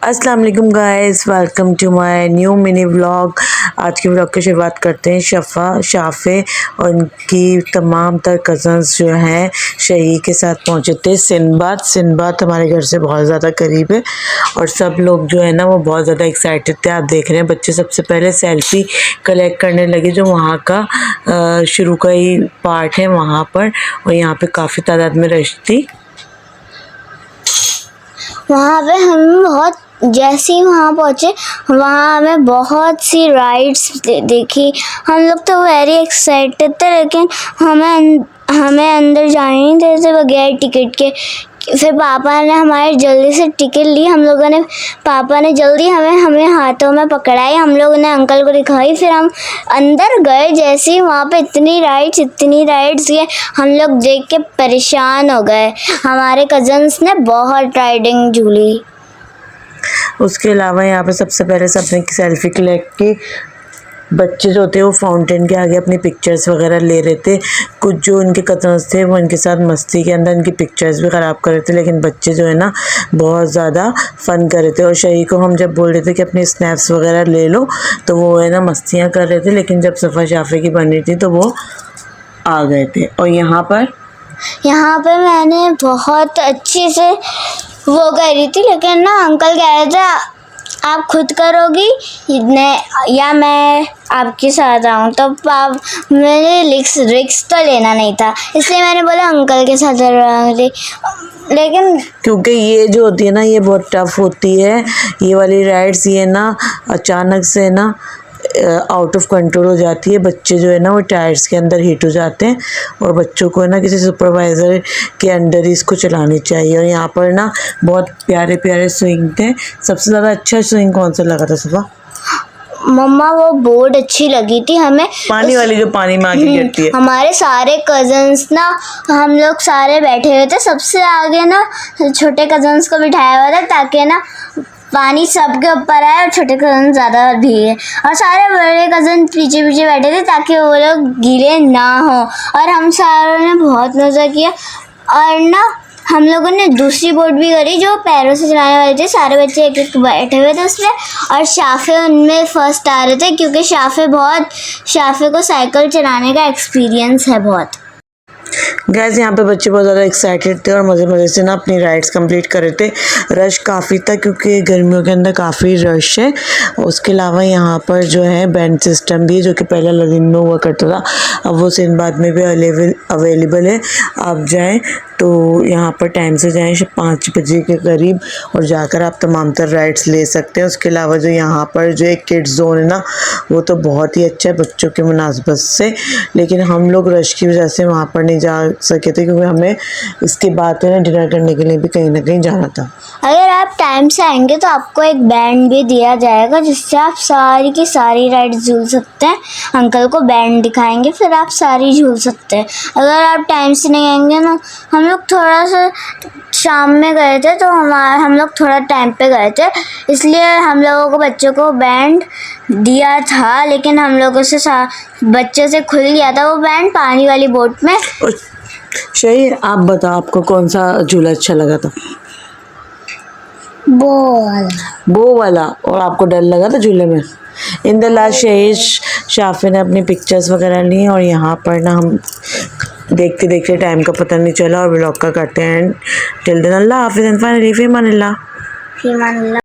अस्सलाम वालेकुम guys, welcome to my new mini vlog. आज के व्लॉग की शुरुआत करते हैं शाफ़े और उनकी तमाम तर कज़न्स जो हैं शही के साथ पहुंचे थे सिंदबाद हमारे घर से बहुत ज़्यादा करीब है और सब लोग जो है ना वो बहुत ज़्यादा एक्साइटेड थे। आप देख रहे हैं बच्चे सबसे पहले सेल्फी कलेक्ट करने लगे जो वहाँ का शुरू का ही पार्ट है वहाँ पर, और यहाँ पे काफ़ी तादाद में रश थी। वहाँ पे हम बहुत जैसे ही वहाँ पहुँचे वहाँ हमें बहुत सी राइड्स देखी। हम लोग तो वेरी एक्साइटेड थे, लेकिन हमें अंदर जाने नहीं देते बगैर टिकट के। फिर पापा ने हमारे जल्दी से टिकट ली। पापा ने जल्दी हमें हाथों में पकड़ाई, हम लोगों ने अंकल को दिखाई। फिर हम अंदर गए। जैसे ही वहाँ पे इतनी राइड्स ये हम लोग देख के परेशान हो गए। हमारे कज़न्स ने बहुत राइडिंग झूली। उसके अलावा यहाँ पे सबसे पहले सबने सेल्फी क्लिक की। बच्चे जो थे वो फाउंटेन के आगे अपनी पिक्चर्स वगैरह ले रहे थे। कुछ जो उनके कज़न्स थे वो इनके साथ मस्ती के अंदर इनकी पिक्चर्स भी ख़राब कर रहे थे, लेकिन बच्चे जो है ना बहुत ज़्यादा फ़न कर रहे थे। और शही को हम जब बोल रहे थे कि अपनी स्नैप्स वगैरह ले लो तो वो है ना मस्तियाँ कर रहे थे, लेकिन जब सफ़ा शाफ़े की बनी थी तो वो आ गए थे। और यहाँ पे मैंने बहुत अच्छे से वो करी थी, लेकिन ना अंकल कह रहे थे आप खुद करोगी या मैं आपके साथ आऊँ। तो मैंने रिक्स तो लेना नहीं था, इसलिए मैंने बोला अंकल के साथ करूँगी। लेकिन क्योंकि ये जो होती है ना ये बहुत टफ होती है, ये वाली राइड्स ये ना अचानक से ना आउट ऑफ कंट्रोल हो जाती है। बच्चे जो है ना वो टायर्स के अंदर हिट हो जाते हैं और बच्चों को है ना किसी सुपरवाइज़र के अंडर ही इसको चलानी चाहिए। और यहाँ पर ना बहुत प्यारे प्यारे स्विंग थे। सबसे ज़्यादा अच्छा स्विंग कौन सा लगा था सुबह? मम्मा वो बोर्ड अच्छी लगी थी हमें, पानी वाली जो पानी में आके गिरती है। हमारे सारे कज़न्स ना हम लोग सारे बैठे हुए थे। सबसे आगे ना छोटे कज़न्स को बिठाया हुआ था ताकि ना पानी सबके ऊपर आए और छोटे कज़न ज़्यादा भीगे, और सारे बड़े कज़न पीछे पीछे बैठे थे ताकि वो लोग गीले ना हो। और हम सारों ने बहुत मज़ा किया। और ना हम लोगों ने दूसरी बोट भी करी जो पैरों से चलाने वाली थी। सारे बच्चे एक एक बैठे हुए थे उसमें, और शाफ़े उनमें फर्स्ट आ रहे थे क्योंकि शाफ़े को साइकिल चलाने का एक्सपीरियंस है बहुत। गैस यहाँ पे बच्चे बहुत ज़्यादा एक्साइटेड थे और मज़े से ना अपनी राइड्स कंप्लीट कर रहे थे। रश काफ़ी था क्योंकि गर्मियों के अंदर काफ़ी रश है। उसके अलावा यहाँ पर जो है बैंड सिस्टम भी है जो कि पहले लगिन में हुआ करता था, अब वो सिंदबाद में भी अवेलेबल है। आप जाएँ तो यहाँ पर टाइम से जाएँ 5 बजे के करीब और जाकर आप तमाम तर राइड्स ले सकते हैं। उसके अलावा जो यहाँ पर जो एक किड्स जोन है ना वो तो बहुत ही अच्छा है बच्चों के मुनासबत से, लेकिन हम लोग रश की वजह से वहाँ पर नहीं जा सके थे क्योंकि हमें इसके बाद ना डिनर करने के लिए भी कहीं ना कहीं जाना था। अगर आप टाइम से आएंगे तो आपको एक बैंड भी दिया जाएगा जिससे आप सारी की सारी राइड्स झूल सकते हैं। अंकल को बैंड दिखाएंगे फिर आप सारी झूल सकते हैं। अगर आप टाइम से नहीं आएंगे ना, हम लोग थोड़ा सा शाम में गए थे तो हम लोग थोड़ा टाइम पे गए थे, इसलिए हम लोगों को बच्चों को बैंड दिया था, लेकिन हम लोगों से बच्चों से खुल गया था वो बैंड पानी वाली बोट में। शही आप बताओ आपको कौन सा झूला अच्छा लगा था? वो वाला। और आपको डर लगा था झूले में? इन द लास्ट शाफ़े ने अपनी पिक्चर्स वगैरह ली और यहाँ पर ना हम देखते देखते टाइम का पता नहीं चला और व्लॉग का करते हैं टिल देन अल्लाह हाफिज़ and finally fee Aman Allah.